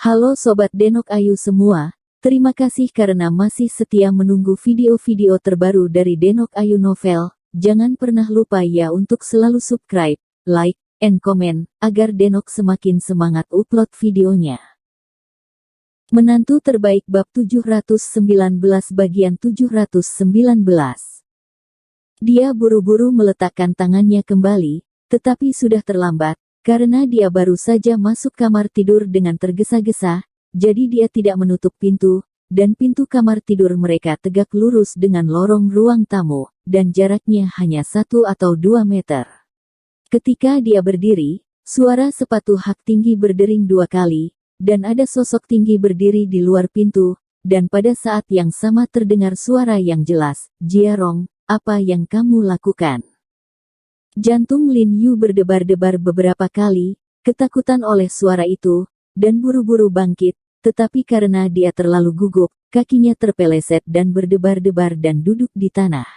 Halo Sobat Denok Ayu semua, terima kasih karena masih setia menunggu video-video terbaru dari Denok Ayu Novel. Jangan pernah lupa ya untuk selalu subscribe, like, and comment, agar Denok semakin semangat upload videonya. Menantu terbaik bab 719 bagian 719. Dia buru-buru meletakkan tangannya kembali, tetapi sudah terlambat. Karena dia baru saja masuk kamar tidur dengan tergesa-gesa, jadi dia tidak menutup pintu, dan pintu kamar tidur mereka tegak lurus dengan lorong ruang tamu, dan jaraknya hanya 1 atau 2 meter. Ketika dia berdiri, suara sepatu hak tinggi berdering 2 kali, dan ada sosok tinggi berdiri di luar pintu, dan pada saat yang sama terdengar suara yang jelas, "Jiarong, apa yang kamu lakukan?" Jantung Lin Yu berdebar-debar beberapa kali, ketakutan oleh suara itu, dan buru-buru bangkit, tetapi karena dia terlalu gugup, kakinya terpeleset dan berdebar-debar dan duduk di tanah.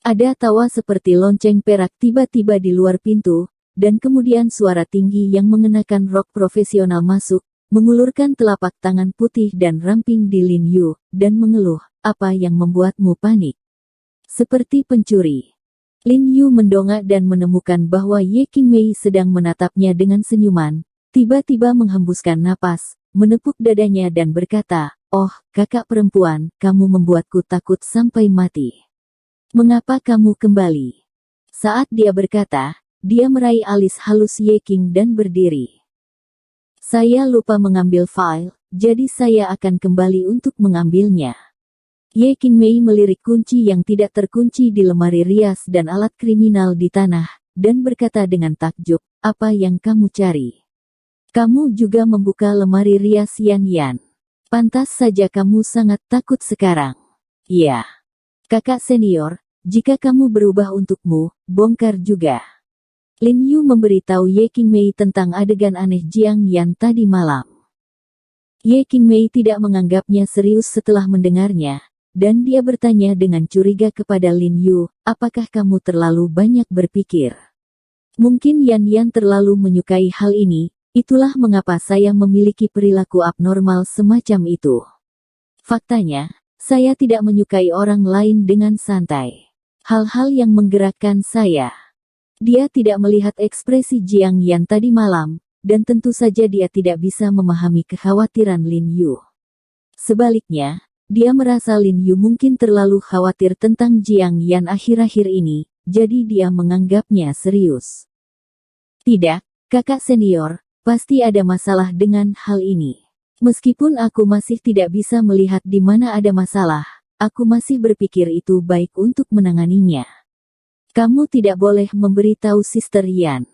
Ada tawa seperti lonceng perak tiba-tiba di luar pintu, dan kemudian suara tinggi yang mengenakan rok profesional masuk, mengulurkan telapak tangan putih dan ramping di Lin Yu, dan mengeluh, "Apa yang membuatmu panik?" Seperti pencuri. Lin Yu mendongak dan menemukan bahwa Ye Qingmei sedang menatapnya dengan senyuman, tiba-tiba menghembuskan napas, menepuk dadanya dan berkata, "Oh, kakak perempuan, kamu membuatku takut sampai mati. Mengapa kamu kembali?" Saat dia berkata, dia meraih alis halus Ye Qing dan berdiri. "Saya lupa mengambil file, jadi saya akan kembali untuk mengambilnya." Ye Qingmei melirik kunci yang tidak terkunci di lemari rias dan alat kriminal di tanah, dan berkata dengan takjub, "Apa yang kamu cari? Kamu juga membuka lemari rias Yan Yan. Pantas saja kamu sangat takut sekarang." "Ya, kakak senior, jika kamu berubah untukmu, bongkar juga." Lin Yu memberitahu Ye Qingmei tentang adegan aneh Jiang Yan tadi malam. Ye Qingmei tidak menganggapnya serius setelah mendengarnya, dan dia bertanya dengan curiga kepada Lin Yu, "Apakah kamu terlalu banyak berpikir? Mungkin Yan Yan terlalu menyukai hal ini, itulah mengapa saya memiliki perilaku abnormal semacam itu. Faktanya, saya tidak menyukai orang lain dengan santai. Hal-hal yang menggerakkan saya." Dia tidak melihat ekspresi Jiang Yan tadi malam, dan tentu saja dia tidak bisa memahami kekhawatiran Lin Yu. Sebaliknya, dia merasa Lin Yu mungkin terlalu khawatir tentang Jiang Yan akhir-akhir ini, jadi dia menganggapnya serius. "Tidak, kakak senior, pasti ada masalah dengan hal ini. Meskipun aku masih tidak bisa melihat di mana ada masalah, aku masih berpikir itu baik untuk menanganinya. Kamu tidak boleh memberitahu Sister Yan."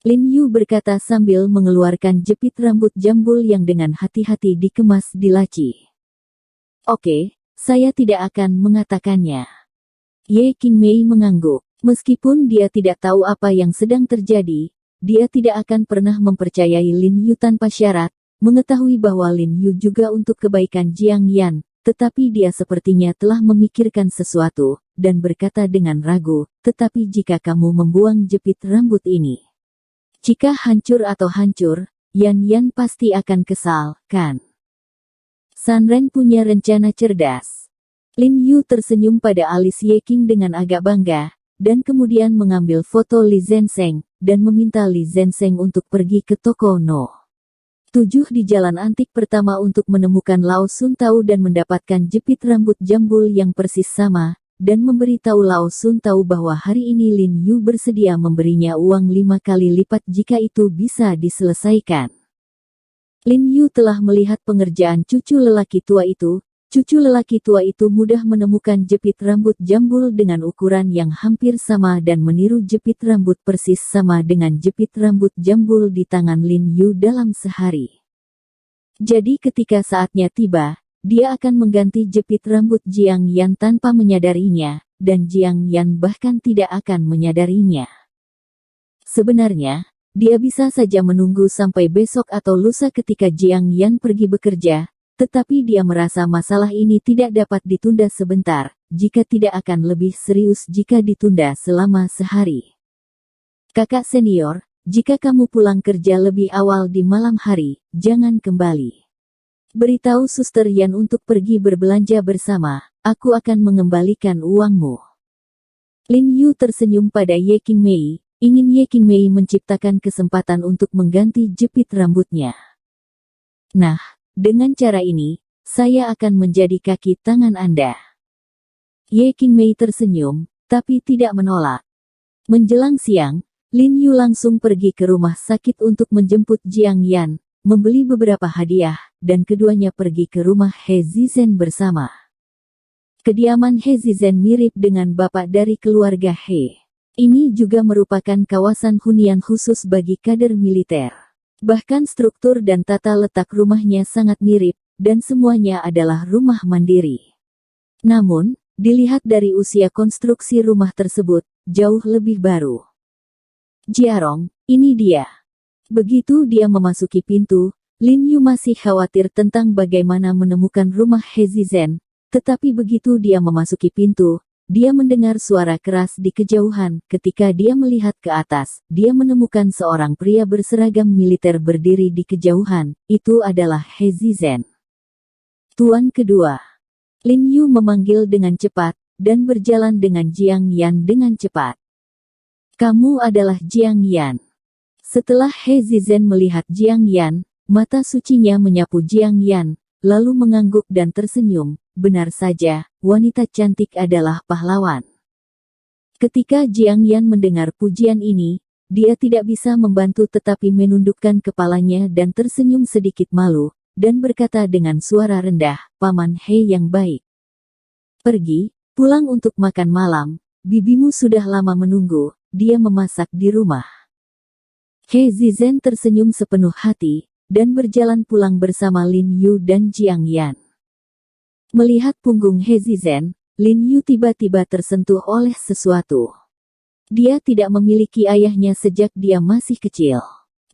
Lin Yu berkata sambil mengeluarkan jepit rambut jambul yang dengan hati-hati dikemas di laci. "Oke, saya tidak akan mengatakannya." Ye Qingmei mengangguk. Meskipun dia tidak tahu apa yang sedang terjadi, dia tidak akan pernah mempercayai Lin Yu tanpa syarat, mengetahui bahwa Lin Yu juga untuk kebaikan Jiang Yan, tetapi dia sepertinya telah memikirkan sesuatu, dan berkata dengan ragu, "Tetapi jika kamu membuang jepit rambut ini, jika hancur atau hancur, Yan Yan pasti akan kesal, kan? Sanren punya rencana cerdas." Lin Yu tersenyum pada alis Ye Qing dengan agak bangga, dan kemudian mengambil foto Li Zenseng, dan meminta Li Zenseng untuk pergi ke toko No. 7 di jalan antik pertama untuk menemukan Lao Sun Tao dan mendapatkan jepit rambut jambul yang persis sama, dan memberitahu Lao Sun Tao bahwa hari ini Lin Yu bersedia memberinya uang 5 kali lipat jika itu bisa diselesaikan. Lin Yu telah melihat pengerjaan cucu lelaki tua itu. Cucu lelaki tua itu mudah menemukan jepit rambut jambul dengan ukuran yang hampir sama dan meniru jepit rambut persis sama dengan jepit rambut jambul di tangan Lin Yu dalam sehari. Jadi ketika saatnya tiba, dia akan mengganti jepit rambut Jiang Yan tanpa menyadarinya, dan Jiang Yan bahkan tidak akan menyadarinya. Sebenarnya, dia bisa saja menunggu sampai besok atau lusa ketika Jiang Yan pergi bekerja, tetapi dia merasa masalah ini tidak dapat ditunda sebentar, jika tidak akan lebih serius jika ditunda selama sehari. "Kakak senior, jika kamu pulang kerja lebih awal di malam hari, jangan kembali. Beritahu Suster Yan untuk pergi berbelanja bersama, aku akan mengembalikan uangmu. Lin Yu tersenyum pada Ye Qingmei, ingin Ye Qingmei menciptakan kesempatan untuk mengganti jepit rambutnya. Nah, dengan cara ini, saya akan menjadi kaki tangan Anda. Ye Qingmei tersenyum, tapi tidak menolak. Menjelang siang, Lin Yu langsung pergi ke rumah sakit untuk menjemput Jiang Yan, membeli beberapa hadiah, dan keduanya pergi ke rumah He Zizhen bersama. Kediaman He Zizhen mirip dengan bapak dari keluarga He. Ini juga merupakan kawasan hunian khusus bagi kader militer. Bahkan struktur dan tata letak rumahnya sangat mirip, dan semuanya adalah rumah mandiri. Namun, dilihat dari usia konstruksi rumah tersebut, jauh lebih baru. Jiarong, ini dia. Begitu dia memasuki pintu, Lin Yu masih khawatir tentang bagaimana menemukan rumah He Zizhen, tetapi begitu dia memasuki pintu, dia mendengar suara keras di kejauhan. Ketika dia melihat ke atas, dia menemukan seorang pria berseragam militer berdiri di kejauhan. Itu adalah He Zizhen. Tuan kedua. Lin Yu memanggil dengan cepat, dan berjalan dengan Jiang Yan dengan cepat. Kamu adalah Jiang Yan. Setelah He Zizhen melihat Jiang Yan, mata sucinya menyapu Jiang Yan, lalu mengangguk dan tersenyum. Benar saja, wanita cantik adalah pahlawan. Ketika Jiang Yan mendengar pujian ini, dia tidak bisa membantu tetapi menundukkan kepalanya dan tersenyum sedikit malu, dan berkata dengan suara rendah, Paman He yang baik. Pergi, pulang untuk makan malam, bibimu sudah lama menunggu, dia memasak di rumah. He Zizhen tersenyum sepenuh hati, dan berjalan pulang bersama Lin Yu dan Jiang Yan. Melihat punggung He Zizhen, Lin Yu tiba-tiba tersentuh oleh sesuatu. Dia tidak memiliki ayahnya sejak dia masih kecil.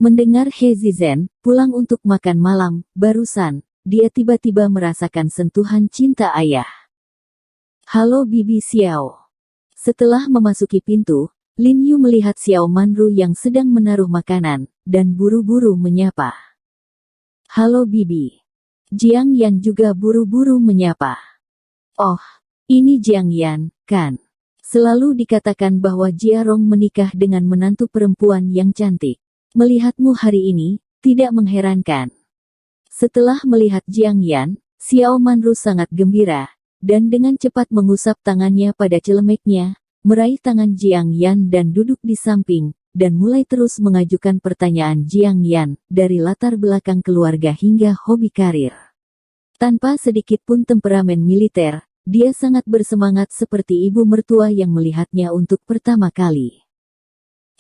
Mendengar He Zizhen pulang untuk makan malam, barusan, dia tiba-tiba merasakan sentuhan cinta ayah. Halo Bibi Xiao. Setelah memasuki pintu, Lin Yu melihat Xiao Manru yang sedang menaruh makanan, dan buru-buru menyapa. Halo Bibi. Jiang Yan juga buru-buru menyapa. Oh, ini Jiang Yan, kan? Selalu dikatakan bahwa Jiarong menikah dengan menantu perempuan yang cantik. Melihatmu hari ini, tidak mengherankan. Setelah melihat Jiang Yan, Xiao Manru sangat gembira, dan dengan cepat mengusap tangannya pada celemeknya, meraih tangan Jiang Yan dan duduk di samping, dan mulai terus mengajukan pertanyaan Jiang Yan, dari latar belakang keluarga hingga hobi karir. Tanpa sedikit pun temperamen militer, dia sangat bersemangat seperti ibu mertua yang melihatnya untuk pertama kali.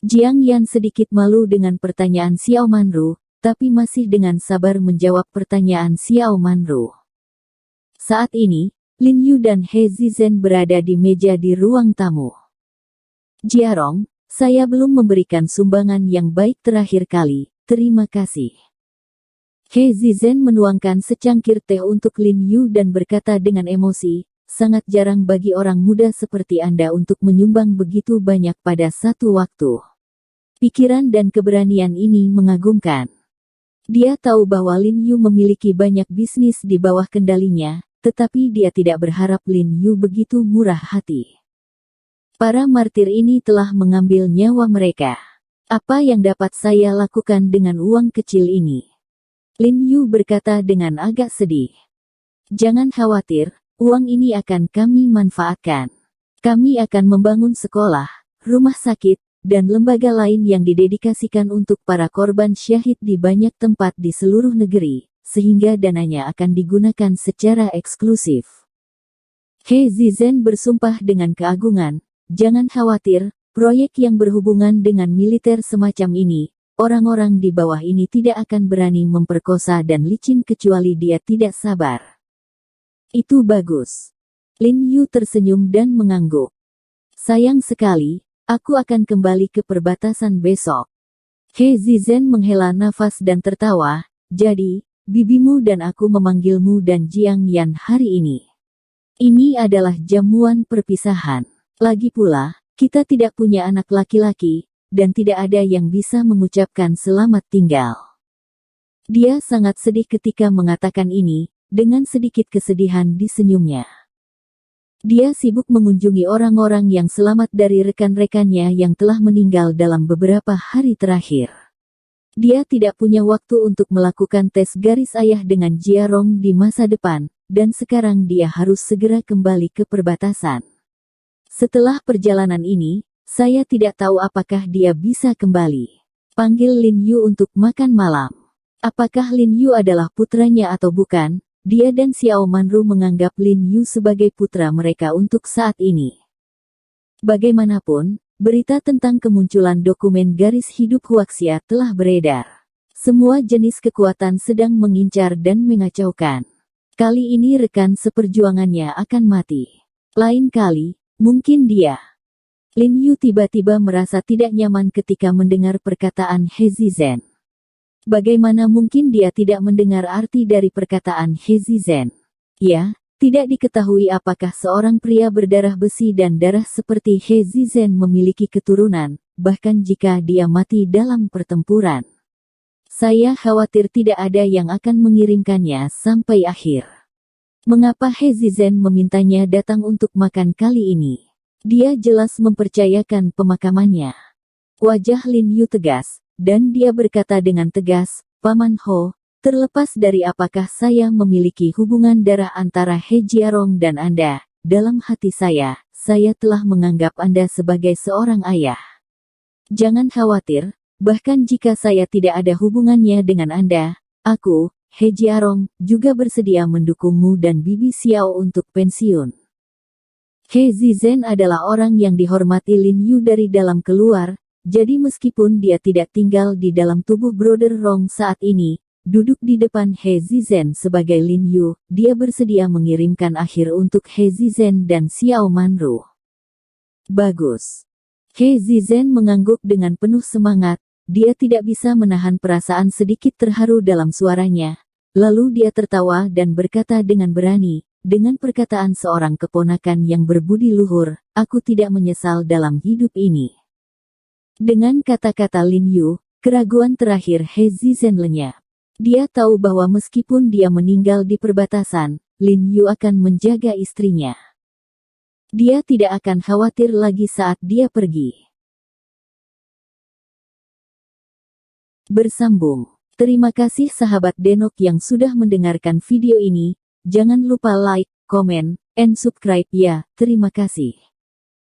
Jiang Yan sedikit malu dengan pertanyaan Xiao Manru, tapi masih dengan sabar menjawab pertanyaan Xiao Manru. Saat ini, Lin Yu dan He Zizhen berada di meja di ruang tamu. Jiarong, saya belum memberikan sumbangan yang baik terakhir kali, terima kasih. He Zizhen menuangkan secangkir teh untuk Lin Yu dan berkata dengan emosi, sangat jarang bagi orang muda seperti Anda untuk menyumbang begitu banyak pada satu waktu. Pikiran dan keberanian ini mengagumkan. Dia tahu bahwa Lin Yu memiliki banyak bisnis di bawah kendalinya, tetapi dia tidak berharap Lin Yu begitu murah hati. Para martir ini telah mengambil nyawa mereka. Apa yang dapat saya lakukan dengan uang kecil ini? Lin Yu berkata dengan agak sedih. Jangan khawatir, uang ini akan kami manfaatkan. Kami akan membangun sekolah, rumah sakit, dan lembaga lain yang didedikasikan untuk para korban syahid di banyak tempat di seluruh negeri, sehingga dananya akan digunakan secara eksklusif. He Zizhen bersumpah dengan keagungan, jangan khawatir, proyek yang berhubungan dengan militer semacam ini, orang-orang di bawah ini tidak akan berani memperkosa dan licin kecuali dia tidak sabar. Itu bagus. Lin Yu tersenyum dan mengangguk. Sayang sekali, aku akan kembali ke perbatasan besok. He Zizhen menghela nafas dan tertawa, jadi, bibimu dan aku memanggilmu dan Jiang Yan hari ini. Ini adalah jamuan perpisahan. Lagi pula, kita tidak punya anak laki-laki, dan tidak ada yang bisa mengucapkan selamat tinggal. Dia sangat sedih ketika mengatakan ini, dengan sedikit kesedihan di senyumnya. Dia sibuk mengunjungi orang-orang yang selamat dari rekan-rekannya yang telah meninggal dalam beberapa hari terakhir. Dia tidak punya waktu untuk melakukan tes garis ayah dengan Jiarong di masa depan, dan sekarang dia harus segera kembali ke perbatasan. Setelah perjalanan ini, saya tidak tahu apakah dia bisa kembali. Panggil Lin Yu untuk makan malam. Apakah Lin Yu adalah putranya atau bukan? Dia dan Xiao Manru menganggap Lin Yu sebagai putra mereka untuk saat ini. Bagaimanapun, berita tentang kemunculan dokumen garis hidup Huaxia telah beredar. Semua jenis kekuatan sedang mengincar dan mengacaukan. Kali ini rekan seperjuangannya akan mati. Lain kali, mungkin dia. Lin Yu tiba-tiba merasa tidak nyaman ketika mendengar perkataan He Zizhen. Bagaimana mungkin dia tidak mendengar arti dari perkataan He Zizhen? Ya, tidak diketahui apakah seorang pria berdarah besi dan darah seperti He Zizhen memiliki keturunan, bahkan jika dia mati dalam pertempuran. Saya khawatir tidak ada yang akan mengirimkannya sampai akhir. Mengapa He Zizhen memintanya datang untuk makan kali ini? Dia jelas mempercayakan pemakamannya. Wajah Lin Yu tegas, dan dia berkata dengan tegas, Paman Ho, terlepas dari apakah saya memiliki hubungan darah antara He Jiarong dan Anda, dalam hati saya telah menganggap Anda sebagai seorang ayah. Jangan khawatir, bahkan jika saya tidak ada hubungannya dengan Anda, aku, He Jiarong, juga bersedia mendukungmu dan Bibi Xiao untuk pensiun. He Zizhen adalah orang yang dihormati Lin Yu dari dalam keluar, jadi meskipun dia tidak tinggal di dalam tubuh Brother Rong saat ini, duduk di depan He Zizhen sebagai Lin Yu, dia bersedia mengirimkan akhir untuk He Zizhen dan Xiao Manru. Bagus. He Zizhen mengangguk dengan penuh semangat, dia tidak bisa menahan perasaan sedikit terharu dalam suaranya. Lalu dia tertawa dan berkata dengan berani, dengan perkataan seorang keponakan yang berbudi luhur, aku tidak menyesal dalam hidup ini. Dengan kata-kata Lin Yu, keraguan terakhir He Zizhen lenyap. Dia tahu bahwa meskipun dia meninggal di perbatasan, Lin Yu akan menjaga istrinya. Dia tidak akan khawatir lagi saat dia pergi. Bersambung. Terima kasih sahabat Denok yang sudah mendengarkan video ini. Jangan lupa like, komen, and subscribe ya. Terima kasih.